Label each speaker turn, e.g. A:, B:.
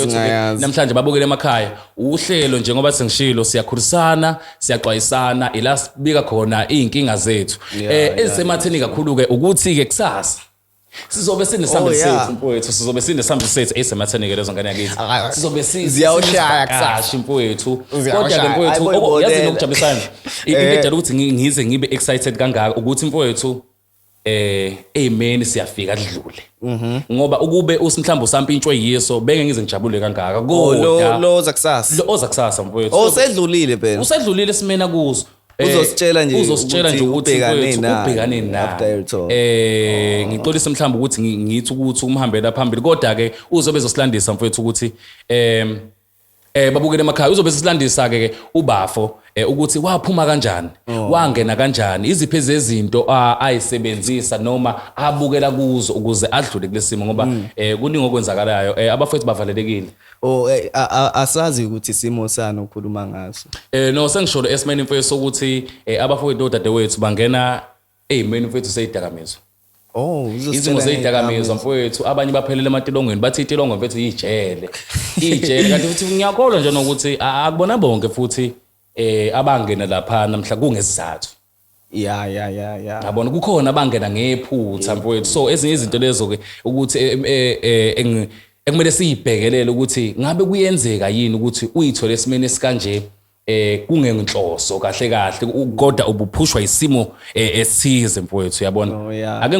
A: Namhlanje babukele emakhaya uhlelo njengoba sengishilo siyakhulisana siyaxwayisana ila sibika khona inkinga zethu ezisematheni kakhulu ke ukuthi ke kusasa sizobe sinesambulo sethu mfowethu sizobe sinesambulo sethu ezisematheni ke lezo ngane yakithi sizobe
B: siyaoshaya kusasa
A: mfowethu kodwa ke mfowethu yazi lokujabulisa into edala ukuthi ngize ngibe excited kangaka ukuthi mfowethu amen siyafika adlule ngoba ukube usimhlambo sampintshwe yiso benge ngize ngijabule kangaka
B: kodwa lo oza kusasa
A: mfowethu
B: osedlulile phela
A: usedlulile simena kuzo
B: uzositshela
A: nje ukuthi ubhekane nayo ngixolisa mhlawumbe ukuthi ngithi ukuthi umhambela phambili kodwa ke uzobe ezosilandisa mfowethu ukuthi babukele emakhaya uzobe sisilandisa ke ubafo ukuthi waphuma kanjani wangena kanjani iziphi ezezinto ayisebenzisa noma abukela kuzo ukuze adlule kulesimo ngoba kuningi okwenzakalayo abafowethu bavalelekile
B: asazi ukuthi isimo sani ukhuluma ngaso
A: no sengisholo esimeni mfowethu ukuthi abafowethu odadewethu bangena amen mfowethu seyidakamizwa izimo zeyidakamizwa mfowethu abanye baphelele ematilongweni bathi itilongo mfowethu yijele kanti futhi ngiyakholwa nje nokuthi akubona bonke futhi abangena lapha namhla kungesizathu yabona kukhona abangena ngephutha mfowethu so ezinye izinto lezo ke ukuthi ekumele siyibhekelele ukuthi ngabe kuyenzeka yini ukuthi uyithole esimene esikanje kungenhloso kahle kodwa ubuphushwa isimo esithize mfowethu yabona ake